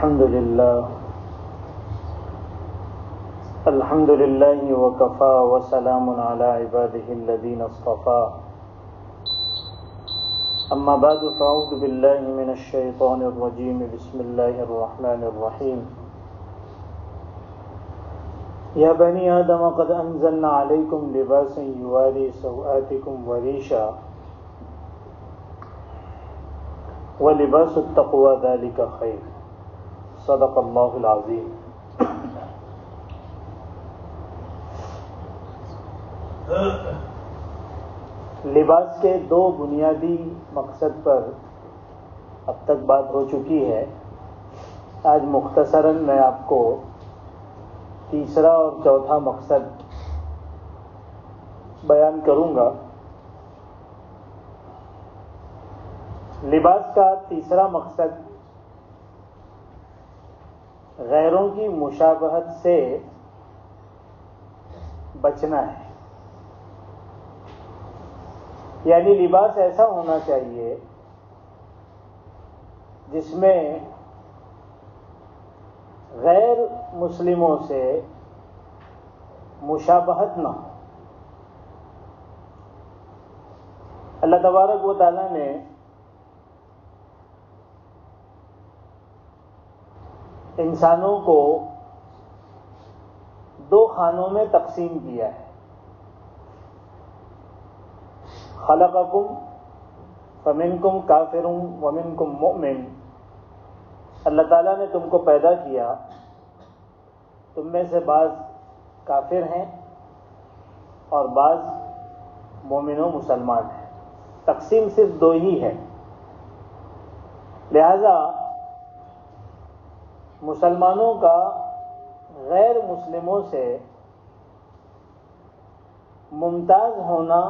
الحمد لله وكفى وسلام على عباده الذين اصطفى أما بعد فأعوذ بالله من الشيطان الرجيم بسم الله الرحمن الرحيم يا بني آدم قد أنزلنا عليكم لباسا يواري سوآتكم وريشا ولباس التقوى ذلك خير صدق اللہ العظیم. لباس کے دو بنیادی مقصد پر اب تک بات ہو چکی ہے. آج مختصراً میں آپ کو تیسرا اور چوتھا مقصد بیان کروں گا. لباس کا تیسرا مقصد غیروں کی مشابہت سے بچنا ہے. یعنی لباس ایسا ہونا چاہیے جس میں غیر مسلموں سے مشابہت نہ ہو. اللہ تبارک و تعالیٰ نے انسانوں کو دو خانوں میں تقسیم کیا ہے. خلقکم فمنکم کافر ومنکم مؤمن. اللہ تعالیٰ نے تم کو پیدا کیا، تم میں سے بعض کافر ہیں اور بعض مومن و مسلمان ہیں. تقسیم صرف دو ہی ہے. لہذا مسلمانوں کا غیر مسلموں سے ممتاز ہونا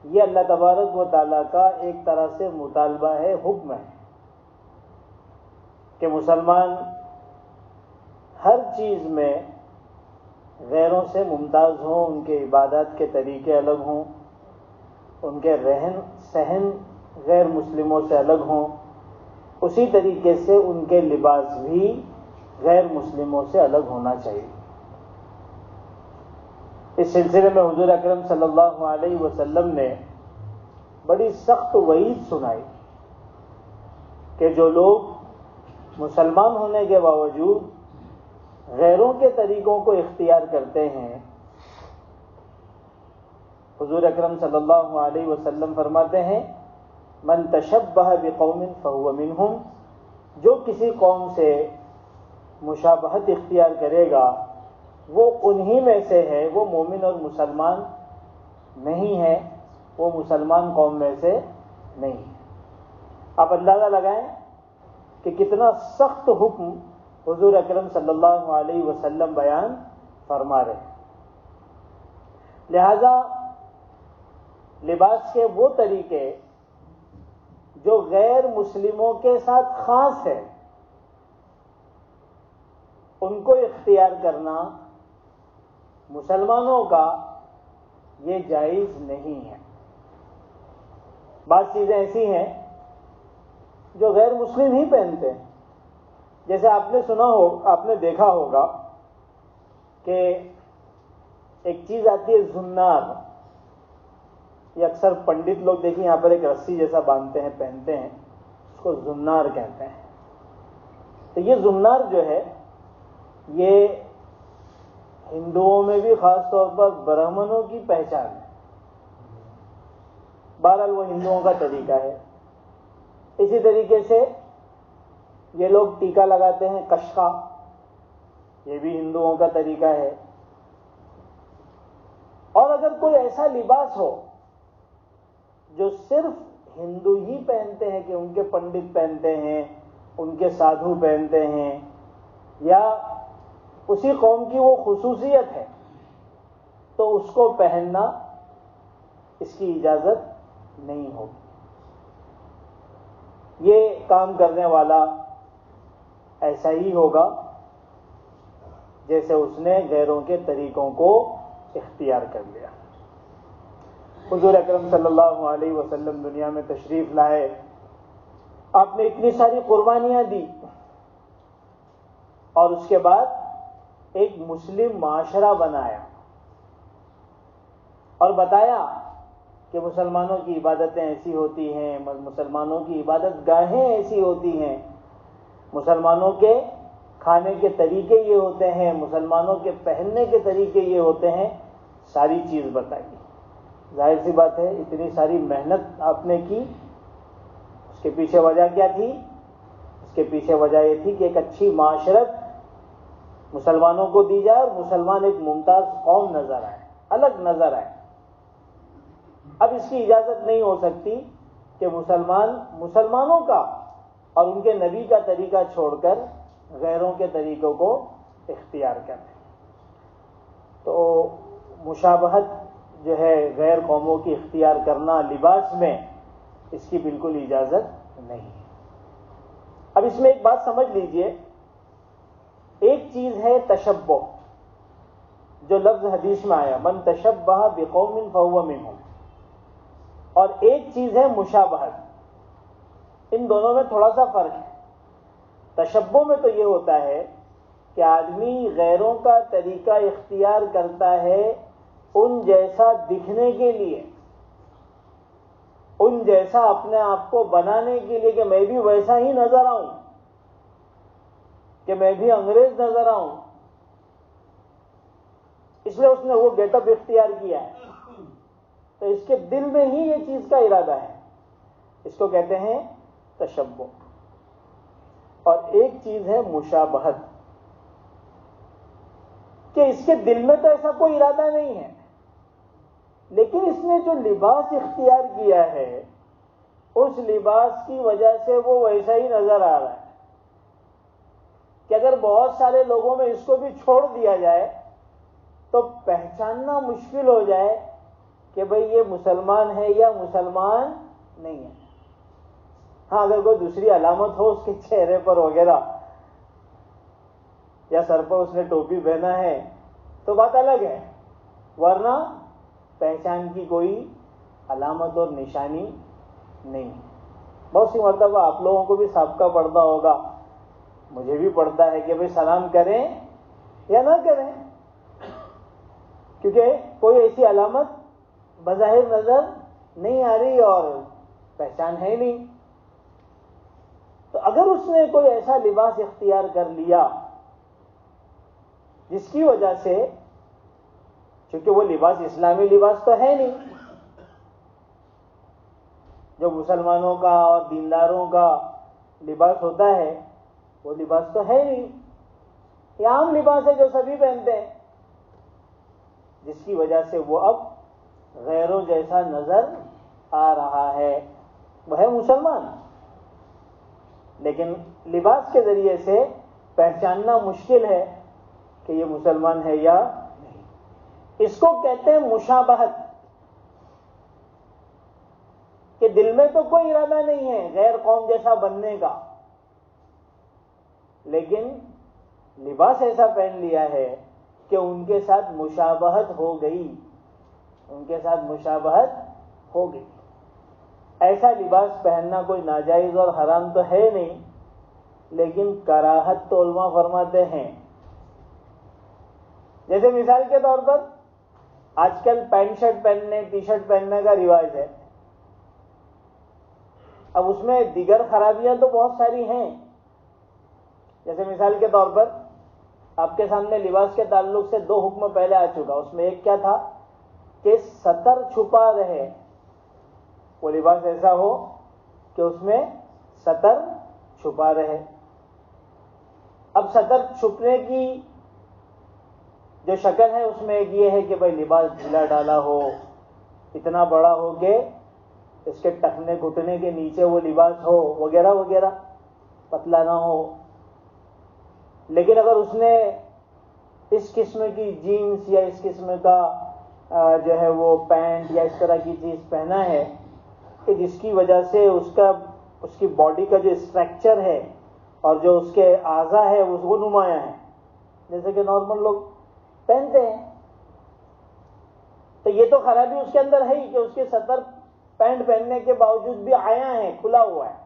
یہ اللہ تبارک و تعالیٰ کا ایک طرح سے مطالبہ ہے، حکم ہے کہ مسلمان ہر چیز میں غیروں سے ممتاز ہوں. ان کے عبادات کے طریقے الگ ہوں، ان کے رہن سہن غیر مسلموں سے الگ ہوں. اسی طریقے سے ان کے لباس بھی غیر مسلموں سے الگ ہونا چاہیے. اس سلسلے میں حضور اکرم صلی اللہ علیہ وسلم نے بڑی سخت وعید سنائی کہ جو لوگ مسلمان ہونے کے باوجود غیروں کے طریقوں کو اختیار کرتے ہیں، حضور اکرم صلی اللہ علیہ وسلم فرماتے ہیں من تشبہ بقوم فہو منہم. جو کسی قوم سے مشابہت اختیار کرے گا وہ انہی میں سے ہے. وہ مومن اور مسلمان نہیں ہے، وہ مسلمان قوم میں سے نہیں ہے. آپ اندازہ لگائیں کہ کتنا سخت حکم حضور اکرم صلی اللہ علیہ وسلم بیان فرما رہے ہیں. لہذا لباس کے وہ طریقے جو غیر مسلموں کے ساتھ خاص ہے ان کو اختیار کرنا مسلمانوں کا یہ جائز نہیں ہے. بعض چیزیں ایسی ہیں جو غیر مسلم ہی پہنتے ہیں. جیسے آپ نے دیکھا ہوگا کہ ایک چیز آتی ہے زنار. یہ اکثر پنڈت لوگ دیکھیں یہاں پر ایک رسی جیسا باندھتے ہیں، پہنتے ہیں، اس کو زنار کہتے ہیں. تو یہ زنار جو ہے یہ ہندوؤں میں بھی خاص طور پر برہمنوں کی پہچان ہے. بہرحال وہ ہندوؤں کا طریقہ ہے. اسی طریقے سے یہ لوگ ٹیکا لگاتے ہیں کشکا، یہ بھی ہندوؤں کا طریقہ ہے. اور اگر کوئی ایسا لباس ہو جو صرف ہندو ہی پہنتے ہیں کہ ان کے پنڈت پہنتے ہیں، ان کے سادھو پہنتے ہیں، یا اسی قوم کی وہ خصوصیت ہے، تو اس کو پہننا اس کی اجازت نہیں ہوگی. یہ کام کرنے والا ایسا ہی ہوگا جیسے اس نے غیروں کے طریقوں کو اختیار کر لیا. حضور اکرم صلی اللہ علیہ وسلم دنیا میں تشریف لائے، آپ نے اتنی ساری قربانیاں دی. اور اس کے بعد ایک مسلم معاشرہ بنایا اور بتایا کہ مسلمانوں کی عبادتیں ایسی ہوتی ہیں، مسلمانوں کی عبادت گاہیں ایسی ہوتی ہیں، مسلمانوں کے کھانے کے طریقے یہ ہوتے ہیں، مسلمانوں کے پہننے کے طریقے یہ ہوتے ہیں، ساری چیز بتائی۔ ظاہر سی بات ہے، اتنی ساری محنت آپ نے کی، اس کے پیچھے وجہ کیا تھی؟ اس کے پیچھے وجہ یہ تھی کہ ایک اچھی معاشرت مسلمانوں کو دی جائے اور مسلمان ایک ممتاز قوم نظر آئے، الگ نظر آئے۔ اب اس کی اجازت نہیں ہو سکتی کہ مسلمانوں کا اور ان کے نبی کا طریقہ چھوڑ کر غیروں کے طریقوں کو اختیار کریں۔ تو مشابہت جو ہے غیر قوموں کی اختیار کرنا لباس میں، اس کی بالکل اجازت نہیں ہے۔ اب اس میں ایک بات سمجھ لیجئے، ایک چیز ہے تشبہ، جو لفظ حدیث میں آیا من تشبہ بقوم فہو منہم، اور ایک چیز ہے مشابہت۔ ان دونوں میں تھوڑا سا فرق ہے۔ تشبہ میں تو یہ ہوتا ہے کہ آدمی غیروں کا طریقہ اختیار کرتا ہے ان جیسا دکھنے کے لیے، ان جیسا اپنے آپ کو بنانے کے لیے، کہ میں بھی ویسا ہی نظر آؤں، کہ میں بھی انگریز نظر آؤں، اس لیے اس نے وہ گیٹ اپ اختیار کیا ہے۔ تو اس کے دل میں ہی یہ چیز کا ارادہ ہے، اس کو کہتے ہیں تشبہ۔ اور ایک چیز ہے مشابہت، کہ اس کے دل میں تو ایسا کوئی ارادہ نہیں ہے، لیکن اس نے جو لباس اختیار کیا ہے اس لباس کی وجہ سے وہ ویسا ہی نظر آ رہا ہے کہ اگر بہت سارے لوگوں میں اس کو بھی چھوڑ دیا جائے تو پہچاننا مشکل ہو جائے کہ بھئی یہ مسلمان ہے یا مسلمان نہیں ہے۔ ہاں اگر کوئی دوسری علامت ہو اس کے چہرے پر وغیرہ، یا سر پر اس نے ٹوپی پہنا ہے تو بات الگ ہے، ورنہ پہچان کی کوئی علامت اور نشانی نہیں۔ بہت سی مرتبہ آپ لوگوں کو بھی سابقہ پڑتا ہوگا، مجھے بھی پڑتا ہے کہ بھئی سلام کریں یا نہ کریں، کیونکہ کوئی ایسی علامت بظاہر نظر نہیں آ رہی اور پہچان ہے نہیں۔ تو اگر اس نے کوئی ایسا لباس اختیار کر لیا جس کی وجہ سے، چونکہ وہ لباس اسلامی لباس تو ہے نہیں، جو مسلمانوں کا اور دینداروں کا لباس ہوتا ہے وہ لباس تو ہے نہیں، یہ عام لباس ہے جو سبھی پہنتے ہیں، جس کی وجہ سے وہ اب غیروں جیسا نظر آ رہا ہے، وہ ہے مسلمان، لیکن لباس کے ذریعے سے پہچاننا مشکل ہے کہ یہ مسلمان ہے یا نہیں۔ اس کو کہتے ہیں مشابہت، کہ دل میں تو کوئی ارادہ نہیں ہے غیر قوم جیسا بننے کا، لیکن لباس ایسا پہن لیا ہے کہ ان کے ساتھ مشابہت ہو گئی، ان کے ساتھ مشابہت ہو گئی۔ ایسا لباس پہننا کوئی ناجائز اور حرام تو ہے نہیں، لیکن کراہت تو علماء فرماتے ہیں۔ جیسے مثال کے طور پر آج کل پینٹ شرٹ پہننے، ٹی شرٹ پہننے کا رواج ہے، اب اس میں دیگر خرابیاں تو بہت ساری ہیں۔ جیسے مثال کے طور پر آپ کے سامنے لباس کے تعلق سے 2 حکم پہلے آ چکا، اس میں ایک کیا تھا کہ سطر چھپا رہے، وہ لباس ایسا ہو کہ اس میں سطر چھپا رہے۔ اب سطر چھپنے کی جو شکل ہے اس میں ایک یہ ہے کہ بھائی لباس ڈھیلا ڈالا ہو، اتنا بڑا ہو کہ اس کے ٹخنے گھٹنے کے نیچے وہ لباس ہو وغیرہ وغیرہ، پتلا نہ ہو۔ لیکن اگر اس نے اس قسم کی جینس یا اس قسم کا جو ہے وہ پینٹ یا اس طرح کی چیز پہنا ہے کہ جس کی وجہ سے اس کی باڈی کا جو اسٹرکچر ہے اور جو اس کے اعضاء ہے وہ نمایاں ہے، جیسے کہ نارمل لوگ پہنتے ہیں، تو یہ تو خرابی اس کے اندر ہے ہی کہ اس کے سطر پینٹ پہننے کے باوجود بھی آیا ہے، کھلا ہوا ہے،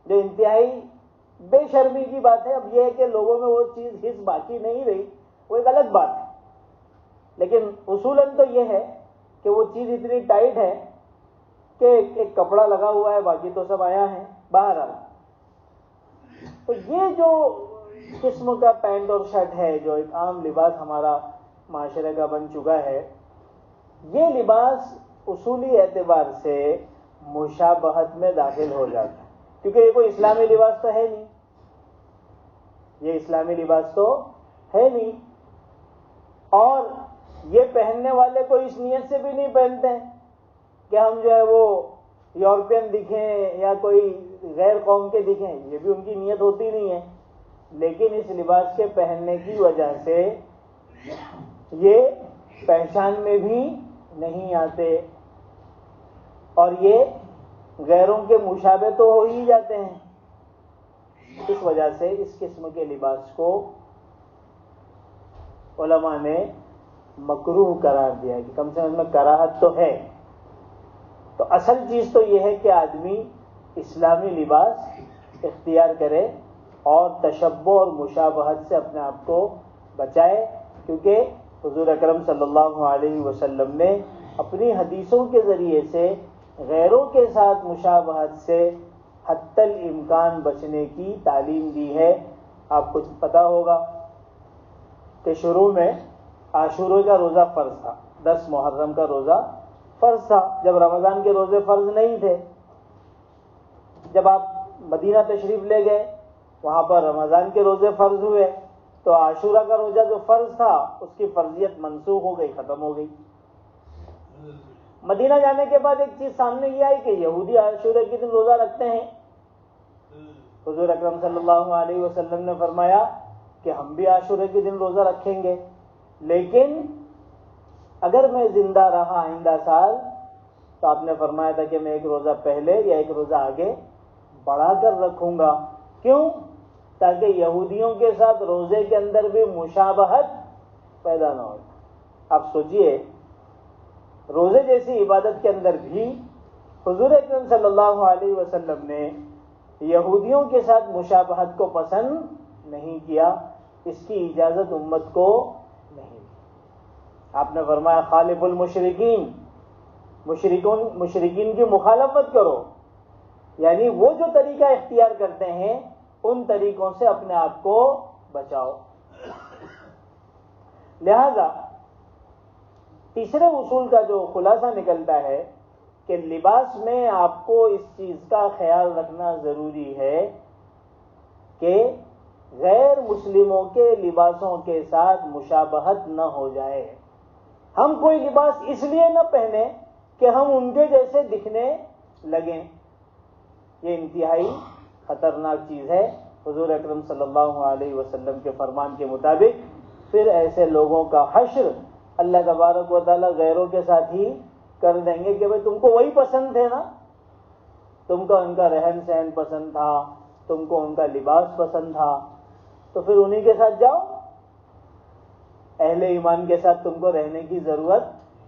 جو انتہائی بے شرمی کی بات ہے. اب یہ ہے کہ لوگوں میں وہ چیز حس باقی نہیں رہی، وہ ایک الگ بات ہے، لیکن اصولاً تو یہ ہے کہ وہ چیز اتنی ٹائٹ ہے کہ ایک کپڑا لگا ہوا ہے، باقی تو سب آیا ہے باہر آ. تو یہ جو قسم کا پینٹ اور شرٹ ہے، جو ایک عام لباس ہمارا معاشرے کا بن چکا ہے، یہ لباس اصولی اعتبار سے مشابہت میں داخل ہو جاتا ہے، کیونکہ یہ کوئی اسلامی لباس تو ہے نہیں، یہ اسلامی لباس تو ہے نہیں، اور یہ پہننے والے کوئی اس نیت سے بھی نہیں پہنتے ہیں کہ ہم جو ہے وہ یورپین دکھیں یا کوئی غیر قوم کے دکھیں، یہ بھی ان کی نیت ہوتی نہیں ہے، لیکن اس لباس کے پہننے کی وجہ سے یہ پہچان میں بھی نہیں آتے اور یہ غیروں کے مشابہ تو ہو ہی جاتے ہیں. اس وجہ سے اس قسم کے لباس کو علماء نے مکروہ قرار دیا کہ کم سے کم میں کراہت تو ہے. تو اصل چیز تو یہ ہے کہ آدمی اسلامی لباس اختیار کرے اور تشبہ اور مشابہت سے اپنے آپ کو بچائے، کیونکہ حضور اکرم صلی اللہ علیہ وسلم نے اپنی حدیثوں کے ذریعے سے غیروں کے ساتھ مشابہت سے حتی الامکان بچنے کی تعلیم دی ہے. آپ کو پتا ہوگا کہ شروع میں عاشورہ کا روزہ فرض تھا، 10 محرم کا روزہ فرض تھا، جب رمضان کے روزے فرض نہیں تھے. جب آپ مدینہ تشریف لے گئے، وہاں پر رمضان کے روزے فرض ہوئے، تو عاشورہ کا روزہ جو فرض تھا اس کی فرضیت منسوخ ہو گئی، ختم ہو گئی. مدینہ جانے کے بعد ایک چیز سامنے یہ آئی کہ یہودی عاشورہ کے دن روزہ رکھتے ہیں. حضور اکرم صلی اللہ علیہ وسلم نے فرمایا کہ ہم بھی عاشورہ کے دن روزہ رکھیں گے، لیکن اگر میں زندہ رہا آئندہ سال تو آپ نے فرمایا تھا کہ میں ایک روزہ پہلے یا ایک روزہ آگے بڑھا کر رکھوں گا. کیوں؟ تاکہ یہودیوں کے ساتھ روزے کے اندر بھی مشابہت پیدا نہ ہو. آپ سوچئے، روزے جیسی عبادت کے اندر بھی حضور اکرم صلی اللہ علیہ وسلم نے یہودیوں کے ساتھ مشابہت کو پسند نہیں کیا، اس کی اجازت امت کو نہیں. آپ نے فرمایا خالف المشرکین، مشرکین کی مخالفت کرو، یعنی وہ جو طریقہ اختیار کرتے ہیں ان طریقوں سے اپنے آپ کو بچاؤ. لہذا تیسرے اصول کا جو خلاصہ نکلتا ہے کہ لباس میں آپ کو اس چیز کا خیال رکھنا ضروری ہے کہ غیر مسلموں کے لباسوں کے ساتھ مشابہت نہ ہو جائے. ہم کوئی لباس اس لیے نہ پہنیں کہ ہم ان کے جیسے دکھنے لگیں، یہ انتہائی خطرناک چیز ہے. حضور اکرم صلی اللہ علیہ وسلم کے فرمان کے مطابق پھر ایسے لوگوں کا حشر اللہ تبارک و تعالیٰ غیروں کے ساتھ ہی کر دیں گے کہ بھئی تم کو وہی پسند تھے نا، تم کو ان کا رہن سہن پسند تھا، تم کو ان کا لباس پسند تھا، تو پھر انہی کے ساتھ جاؤ. اہل ایمان کے ساتھ تم کو رہنے کی ضرورت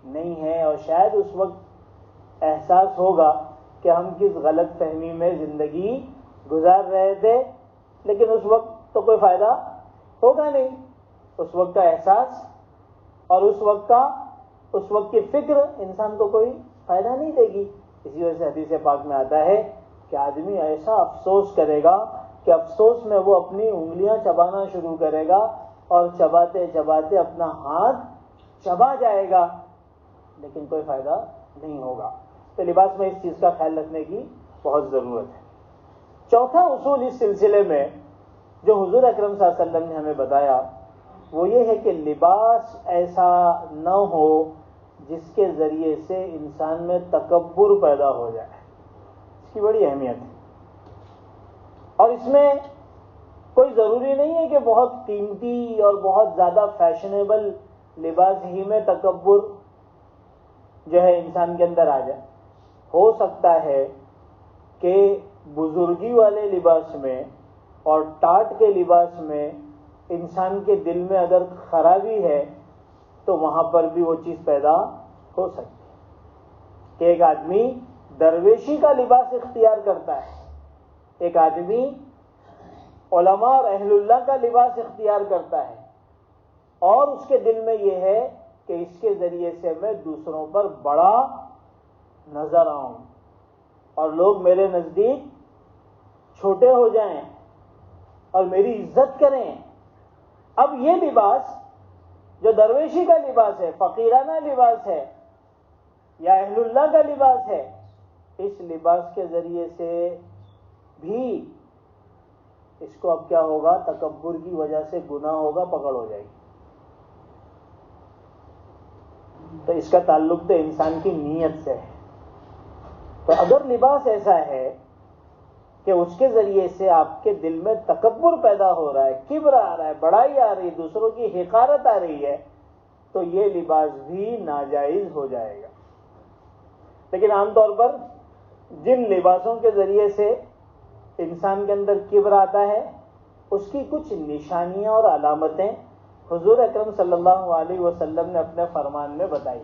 نہیں ہے. اور شاید اس وقت احساس ہوگا کہ ہم کس غلط فہمی میں زندگی گزار رہے تھے، لیکن اس وقت تو کوئی فائدہ ہوگا نہیں. اس وقت کا احساس اور اس وقت کی فکر انسان کو کوئی فائدہ نہیں دے گی. اسی وجہ سے حدیث پاک میں آتا ہے کہ آدمی ایسا افسوس کرے گا کہ افسوس میں وہ اپنی انگلیاں چبانا شروع کرے گا اور چباتے چباتے اپنا ہاتھ چبا جائے گا، لیکن کوئی فائدہ نہیں ہوگا. تو لباس میں اس چیز کا خیال رکھنے کی بہت ضرورت ہے. چوتھا اصول اس سلسلے میں جو حضور اکرم صلی اللہ علیہ وسلم نے ہمیں بتایا وہ یہ ہے کہ لباس ایسا نہ ہو جس کے ذریعے سے انسان میں تکبر پیدا ہو جائے. اس کی بڑی اہمیت ہے، اور اس میں کوئی ضروری نہیں ہے کہ بہت قیمتی اور بہت زیادہ فیشنیبل لباس ہی میں تکبر جو ہے انسان کے اندر آ جائے. ہو سکتا ہے کہ بزرگی والے لباس میں اور ٹاٹ کے لباس میں انسان کے دل میں اگر خرابی ہے تو وہاں پر بھی وہ چیز پیدا ہو سکتی ہے کہ ایک آدمی درویشی کا لباس اختیار کرتا ہے، ایک آدمی علماء اور اہل اللہ کا لباس اختیار کرتا ہے اور اس کے دل میں یہ ہے کہ اس کے ذریعے سے میں دوسروں پر بڑا نظر آؤں اور لوگ میرے نزدیک چھوٹے ہو جائیں اور میری عزت کریں. اب یہ لباس جو درویشی کا لباس ہے، فقیرانہ لباس ہے یا اہل اللہ کا لباس ہے، اس لباس کے ذریعے سے بھی اس کو اب کیا ہوگا؟ تکبر کی وجہ سے گناہ ہوگا، پکڑ ہو جائے گی. تو اس کا تعلق تو انسان کی نیت سے ہے. تو اگر لباس ایسا ہے کہ اس کے ذریعے سے آپ کے دل میں تکبر پیدا ہو رہا ہے، کبر آ رہا ہے، بڑائی آ رہی ہے، دوسروں کی حقارت آ رہی ہے، تو یہ لباس بھی ناجائز ہو جائے گا. لیکن عام طور پر جن لباسوں کے ذریعے سے انسان کے اندر کبر آتا ہے اس کی کچھ نشانیاں اور علامتیں حضور اکرم صلی اللہ علیہ وسلم نے اپنے فرمان میں بتائی.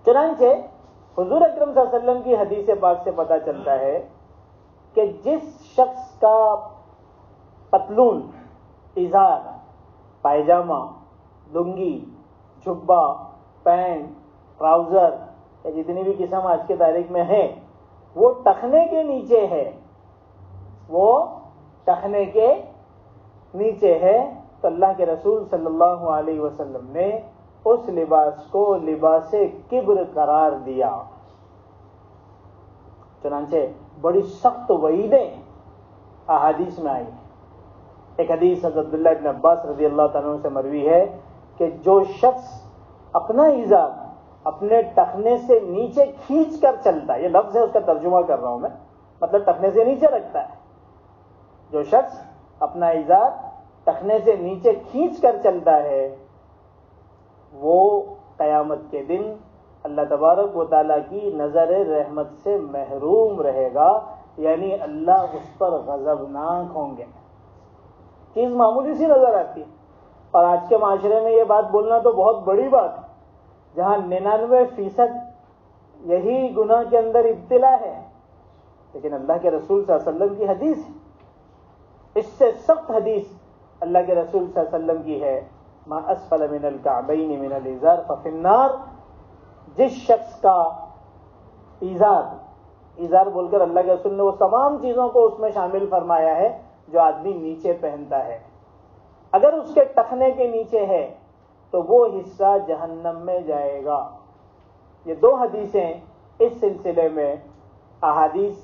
چنانچہ حضور اکرم صلی اللہ علیہ وسلم کی حدیث پاک سے پتہ چلتا ہے کہ جس شخص کا پتلون، ازار، پائجامہ، لنگی، جبہ، پینٹ، ٹراؤزر یا جتنی بھی قسم آج کے تاریخ میں ہے وہ ٹخنے کے نیچے ہے، وہ ٹخنے کے نیچے ہے، تو اللہ کے رسول صلی اللہ علیہ وسلم نے اس لباس کو لباس کبر قرار دیا. چنانچہ بڑی سخت وعیدیں احادیث میں آئی ہیں. ایک حدیث حضرت عبداللہ ابن عباس رضی اللہ تعالیٰ عنہ سے مروی ہے کہ جو شخص اپنا ازار اپنے ٹخنے سے نیچے کھینچ کر چلتا ہے، یہ لفظ ہے، اس کا ترجمہ کر رہا ہوں میں، مطلب ٹخنے سے نیچے رکھتا ہے، جو شخص اپنا ازار ٹخنے سے نیچے کھینچ کر چلتا ہے وہ قیامت کے دن اللہ تبارک و تعالیٰ کی نظر رحمت سے محروم رہے گا، یعنی اللہ اس پر غضبناک ہوں گے. چیز معمولی سی نظر آتی ہے اور آج کے معاشرے میں یہ بات بولنا تو بہت بڑی بات ہے، جہاں 99% یہی گناہ کے اندر ابتلا ہے. لیکن اللہ کے رسول صلی اللہ علیہ وسلم کی حدیث ہے، اس سے سخت حدیث اللہ کے رسول صلی اللہ علیہ وسلم کی ہے، ما اسفل من الکعبین من الازار ففی النار. جس شخص کا ازار بول کر اللہ کے رسول نے وہ تمام چیزوں کو اس میں شامل فرمایا ہے جو آدمی نیچے پہنتا ہے، اگر اس کے ٹخنے کے نیچے ہے تو وہ حصہ جہنم میں جائے گا. یہ دو حدیثیں اس سلسلے میں احادیث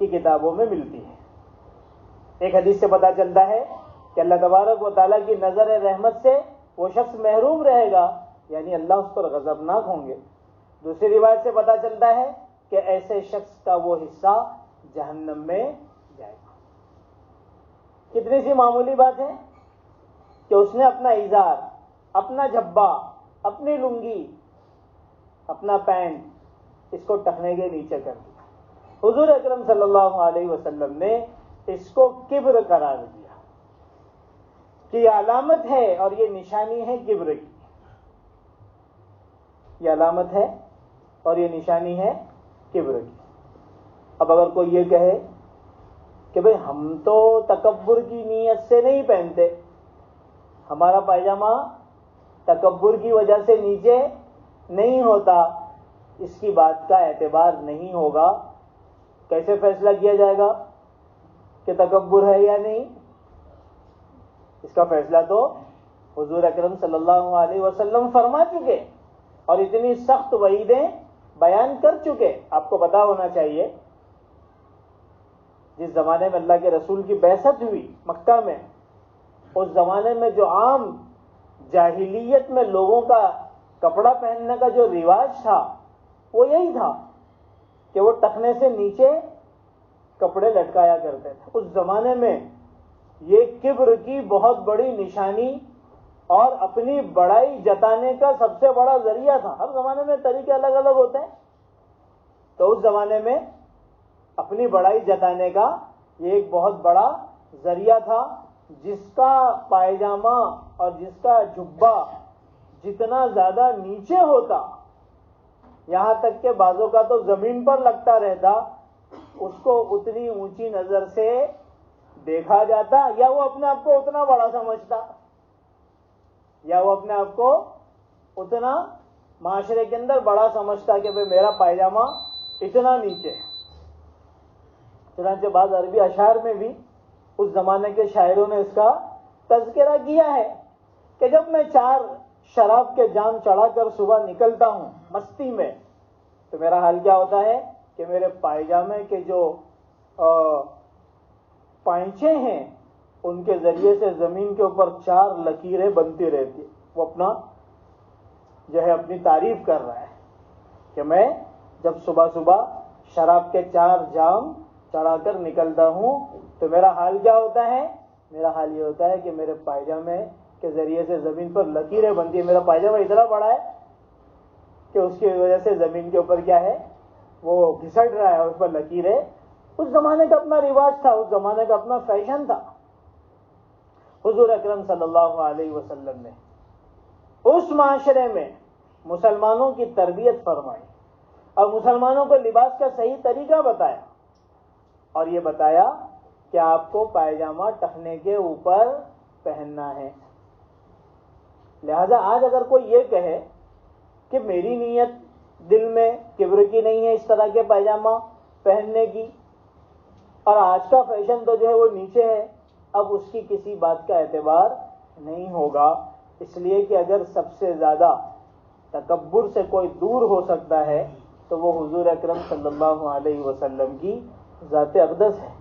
کی کتابوں میں ملتی ہیں. ایک حدیث سے پتہ چلتا ہے کہ اللہ تبارک و تعالیٰ کی نظر رحمت سے وہ شخص محروم رہے گا، یعنی اللہ اس پر غضبناک ہوں گے. دوسری روایت سے پتہ چلتا ہے کہ ایسے شخص کا وہ حصہ جہنم میں جائے گا. کتنی سی معمولی بات ہے کہ اس نے اپنا ازار، اپنا جھبا، اپنی لنگی، اپنا پینٹ اس کو ٹخنے کے نیچے کر دیا. حضور اکرم صلی اللہ علیہ وسلم نے اس کو کبر قرار دیا کہ یہ علامت ہے اور یہ نشانی ہے کبر کی. یہ علامت ہے اور یہ نشانی ہے کبر کی. اب اگر کوئی یہ کہے کہ بھئی ہم تو تکبر کی نیت سے نہیں پہنتے، ہمارا پائجامہ تکبر کی وجہ سے نیچے نہیں ہوتا، اس کی بات کا اعتبار نہیں ہوگا، کیسے فیصلہ کیا جائے گا کہ تکبر ہے یا نہیں؟ اس کا فیصلہ تو حضور اکرم صلی اللہ علیہ وسلم فرما چکے اور اتنی سخت وعیدیں بیان کر چکے. آپ کو پتا ہونا چاہیے جس زمانے میں اللہ کے رسول کی بعثت ہوئی مکہ میں، اس زمانے میں جو عام جاہلیت میں لوگوں کا کپڑا پہننے کا جو رواج تھا وہ یہی تھا کہ وہ ٹخنے سے نیچے کپڑے لٹکایا کرتے تھے. اس زمانے میں یہ کبر کی بہت بڑی نشانی اور اپنی بڑائی جتانے کا سب سے بڑا ذریعہ تھا. ہر زمانے میں طریقے الگ الگ ہوتے ہیں، تو اس زمانے میں اپنی بڑائی جتانے کا یہ ایک بہت بڑا ذریعہ تھا. جس کا پائجامہ اور جس کا جبہ جتنا زیادہ نیچے ہوتا، یہاں تک کہ بعضوں کا تو زمین پر لگتا رہتا، اس کو اتنی اونچی نظر سے دیکھا جاتا یا وہ اپنے آپ کو اتنا بڑا سمجھتا، یا وہ اپنے آپ کو اتنا معاشرے کے اندر بڑا سمجھتا کہ بھئی میرا پائجامہ اتنا نیچے ہے۔ چنانچہ بعض عربی اشعار میں بھی اس زمانے کے شاعروں نے اس کا تذکرہ کیا ہے کہ جب میں 4 شراب کے جام چڑھا کر صبح نکلتا ہوں مستی میں، تو میرا حال کیا ہوتا ہے کہ میرے پائجامے کے جو پائنچے ہیں ان کے ذریعے سے زمین کے اوپر 4 لکیریں بنتی رہتی۔ وہ اپنا جو ہے اپنی تعریف کر رہا ہے کہ میں جب صبح صبح شراب کے 4 جام چڑھا کر نکلتا ہوں تو میرا حال کیا ہوتا ہے، میرا حال یہ ہوتا ہے کہ میرے پائجامے کے ذریعے سے زمین پر لکیریں بنتی ہیں۔ میرا پائجامہ اتنا بڑا ہے کہ اس کی وجہ سے زمین کے اوپر کیا ہے، وہ گھسٹ رہا ہے، اس پر لکیریں۔ اس زمانے کا اپنا رواج تھا، اس زمانے کا اپنا فیشن تھا۔ حضور اکرم صلی اللہ علیہ وسلم نے اس معاشرے میں مسلمانوں کی تربیت فرمائی اور مسلمانوں کو لباس کا صحیح طریقہ بتایا، اور یہ بتایا کہ آپ کو پائجامہ ٹخنے کے اوپر پہننا ہے۔ لہذا آج اگر کوئی یہ کہے کہ میری نیت دل میں کبر کی نہیں ہے اس طرح کے پائجامہ پہننے کی، اور آج کا فیشن تو جو ہے وہ نیچے ہے، اب اس کی کسی بات کا اعتبار نہیں ہوگا، اس لیے کہ اگر سب سے زیادہ تکبر سے کوئی دور ہو سکتا ہے تو وہ حضور اکرم صلی اللہ علیہ وسلم کی ذات اقدس ہے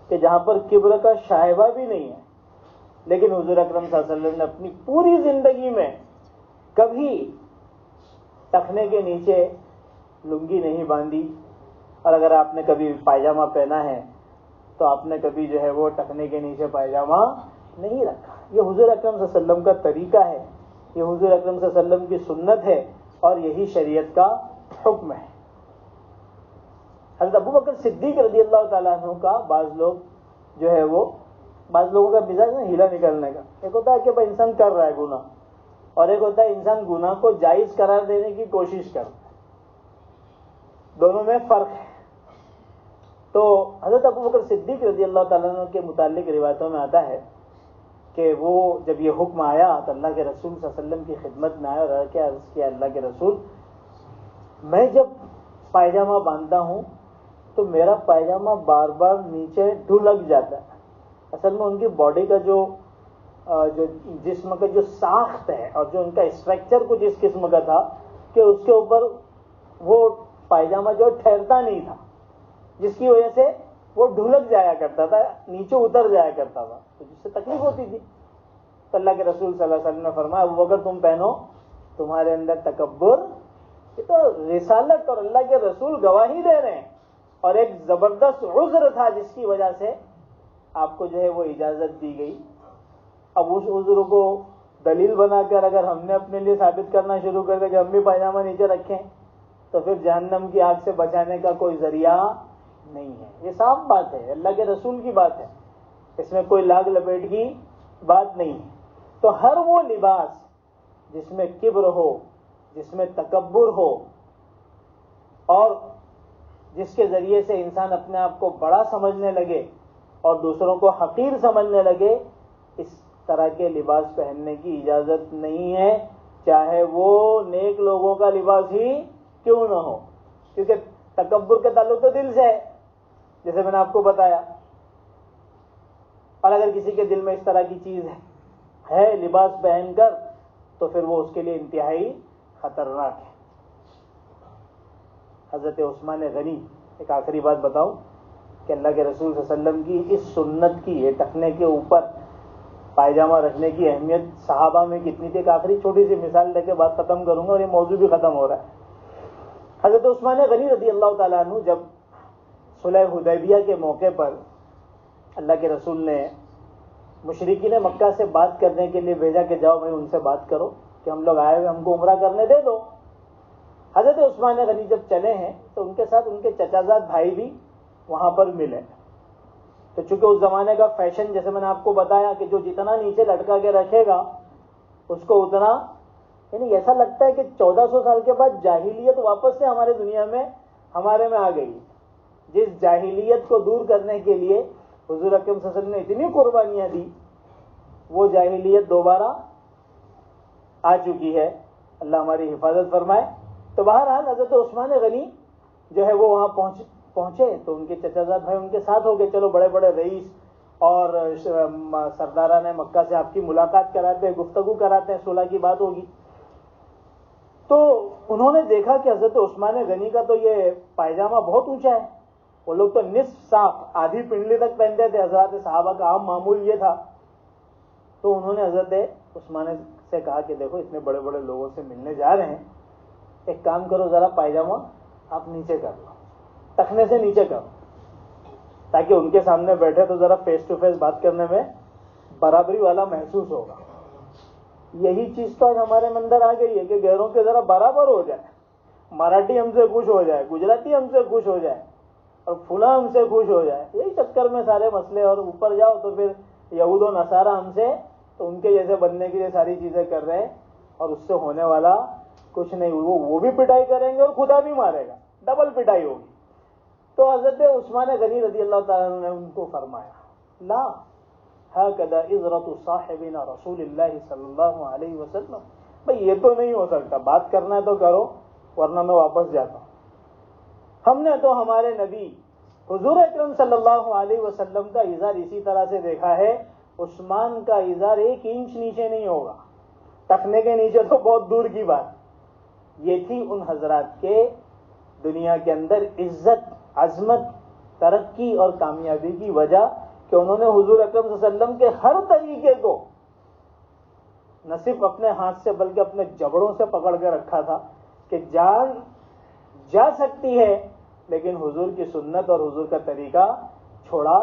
کہ جہاں پر کبر کا شائبہ بھی نہیں ہے۔ لیکن حضور اکرم صلی اللہ علیہ وسلم نے اپنی پوری زندگی میں کبھی ٹخنے کے نیچے لنگی نہیں باندھی، اور اگر آپ نے کبھی پائجامہ پہنا ہے تو آپ نے کبھی جو ہے وہ ٹخنے کے نیچے پائجامہ نہیں رکھا۔ یہ حضور اکرم صلی اللہ علیہ وسلم کا طریقہ ہے، یہ حضور اکرم صلی اللہ علیہ وسلم کی سنت ہے، اور یہی شریعت کا حکم ہے۔ حضرت ابو بکر صدیق رضی اللہ تعالیٰ عنہ کا بعض لوگ جو ہے وہ، بعض لوگوں کا مزاج ہے ہیلا نکلنے کا۔ ایک ہوتا ہے کہ بھائی انسان کر رہا ہے گناہ، اور ایک ہوتا ہے انسان گناہ کو جائز قرار دینے کی کوشش کرتا ہے، دونوں میں فرق ہے۔ تو حضرت ابو بکر صدیق رضی اللہ تعالیٰ عنہ کے متعلق روایتوں میں آتا ہے کہ وہ جب یہ حکم آیا تو اللہ کے رسول صلی اللہ علیہ وسلم کی خدمت میں آیا اور عرض کیا اللہ کے رسول، میں جب پائجامہ باندھتا ہوں تو میرا پائجامہ بار بار نیچے ڈھلک جاتا ہے۔ اصل میں ان کی باڈی کا جو جسم کا جو ساخت ہے اور جو ان کا اسٹرکچر کچھ اس قسم کا تھا کہ اس کے اوپر وہ پائجامہ جو ٹھہرتا نہیں تھا، جس کی وجہ سے وہ ڈھلک جایا کرتا تھا، نیچے اتر جایا کرتا تھا، تو جس سے تکلیف ہوتی تھی۔ تو اللہ کے رسول صلی اللہ علیہ وسلم نے فرمایا وہ اگر تم پہنو تمہارے اندر تکبر، یہ تو رسالت اور اللہ کے رسول گواہی دے رہے ہیں، اور ایک زبردست عذر تھا جس کی وجہ سے آپ کو جو ہے وہ اجازت دی گئی۔ اب اس عذر کو دلیل بنا کر اگر ہم نے اپنے لیے ثابت کرنا شروع کر دیا کہ ہم بھی پائجامہ نیچے رکھیں تو پھر جہنم کی آگ سے بچانے کا کوئی ذریعہ نہیں ہے۔ یہ صاف بات ہے، اللہ کے رسول کی بات ہے، اس میں کوئی لاگ لپیٹ کی بات نہیں ہے۔ تو ہر وہ لباس جس میں کبر ہو، جس میں تکبر ہو، اور جس کے ذریعے سے انسان اپنے آپ کو بڑا سمجھنے لگے اور دوسروں کو حقیر سمجھنے لگے، اس طرح کے لباس پہننے کی اجازت نہیں ہے، چاہے وہ نیک لوگوں کا لباس ہی کیوں نہ ہو، کیونکہ تکبر کا تعلق تو دل سے ہے جیسے میں نے آپ کو بتایا، اور اگر کسی کے دل میں اس طرح کی چیز ہے لباس پہن کر تو پھر وہ اس کے لیے انتہائی خطرناک ہے۔ حضرت عثمان غنی، ایک آخری بات بتاؤں کہ اللہ کے رسول صلی اللہ علیہ وسلم کی اس سنت کی، یہ ٹخنے کے اوپر پائجامہ رکھنے کی اہمیت صحابہ میں کتنی تھی۔ ایک آخری چھوٹی سی مثال دے کے بات ختم کروں گا اور یہ موضوع بھی ختم ہو رہا ہے۔ حضرت عثمان غنی رضی اللہ تعالیٰ عنہ جب صلح حدیبیہ کے موقع پر اللہ کے رسول نے مشرکین مکہ سے بات کرنے کے لیے بھیجا کہ جاؤ بھائی ان سے بات کرو کہ ہم لوگ آئے ہوئے ہم کو عمرہ کرنے دے دو۔ حضرت عثمان غنی جب چلے ہیں تو ان کے ساتھ ان کے چچا زاد بھائی بھی وہاں پر ملے۔ تو چونکہ اس زمانے کا فیشن جیسے میں نے آپ کو بتایا کہ جو جتنا نیچے لٹکا کے رکھے گا اس کو اتنا، یعنی ایسا لگتا ہے کہ 1400 سال کے بعد جاہلیت واپس سے ہمارے میں آ گئی۔ جس جاہلیت کو دور کرنے کے لیے حضور اکرم صلی اللہ علیہ وسلم نے اتنی قربانیاں دی، وہ جاہلیت دوبارہ آ چکی ہے، اللہ ہماری حفاظت فرمائے۔ تو بہرحال حضرت عثمان غنی جو ہے وہ وہاں پہنچے تو ان کے چچا زاد بھائی ان کے ساتھ ہو گئے، چلو بڑے بڑے رئیس اور سرداران مکہ سے آپ کی ملاقات کراتے ہیں، گفتگو کراتے ہیں، صلح کی بات ہوگی۔ تو انہوں نے دیکھا کہ حضرت عثمان غنی کا تو یہ پائجامہ بہت اونچا ہے، وہ لوگ تو نصف ساق آدھی پنڈلی تک پہنتے تھے، حضرات صحابہ کا عام معمول یہ تھا۔ تو انہوں نے حضرت عثمان سے کہا کہ دیکھو اتنے بڑے بڑے لوگوں سے ملنے جا رہے ہیں، ایک کام کرو ذرا پائجامہ آپ نیچے کر لو، ٹخنے سے نیچے کرو، تاکہ ان کے سامنے بیٹھے تو ذرا فیس ٹو فیس بات کرنے میں برابری والا محسوس ہوگا۔ یہی چیز تو آج ہمارے اندر آ گئی ہے کہ غیروں کے ذرا برابر ہو جائے، مراٹھی ہم سے خوش ہو جائے، گجراتی ہم سے خوش ہو جائے اور فلاں ہم سے خوش ہو جائے، یہی چکر میں سارے مسئلے، اور اوپر جاؤ تو پھر یہود و نصارہ ہم سے تو ان کے جیسے بننے کی یہ ساری چیزیں کر رہے ہیں، اور اس سے ہونے والا کچھ نہیں، وہ بھی پٹائی کریں گے اور خدا بھی مارے گا، ڈبل پٹائی ہوگی۔ تو حضرت عثمان غنی رضی اللہ تعالیٰ عنہ نے ان کو فرمایا لا ہکذا عزرت صاحبنا رسول اللہ صلی اللہ علیہ وسلم، بھئی یہ تو نہیں ہو سکتا، بات کرنا ہے تو کرو ورنہ میں واپس جاتا ہوں۔ ہم نے تو ہمارے نبی حضور اکرم صلی اللہ علیہ وسلم کا ازار اسی طرح سے دیکھا ہے، عثمان کا ازار 1 انچ نیچے نہیں ہوگا، ٹخنے کے نیچے تو بہت دور کی بات۔ یہ تھی ان حضرات کے دنیا کے اندر عزت، عظمت، ترقی اور کامیابی کی وجہ کہ انہوں نے حضور اکرم صلی اللہ علیہ وسلم کے ہر طریقے کو نہ صرف اپنے ہاتھ سے بلکہ اپنے جبڑوں سے پکڑ کے رکھا تھا کہ جان جا سکتی ہے لیکن حضور کی سنت اور حضور کا طریقہ چھوڑا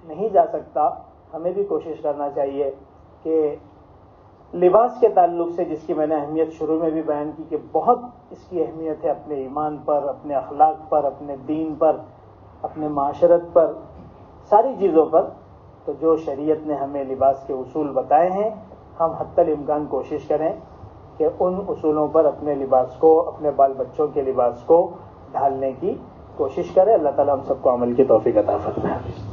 نہیں جا سکتا۔ ہمیں بھی کوشش کرنا چاہیے کہ لباس کے تعلق سے جس کی میں نے اہمیت شروع میں بھی بیان کی کہ بہت اس کی اہمیت ہے اپنے ایمان پر، اپنے اخلاق پر، اپنے دین پر، اپنے معاشرت پر، ساری چیزوں پر، تو جو شریعت نے ہمیں لباس کے اصول بتائے ہیں ہم حتی الامکان کوشش کریں کہ ان اصولوں پر اپنے لباس کو، اپنے بال بچوں کے لباس کو ڈھالنے کی کوشش کریں۔ اللہ تعالیٰ ہم سب کو عمل کی توفیق عطا فرمائے۔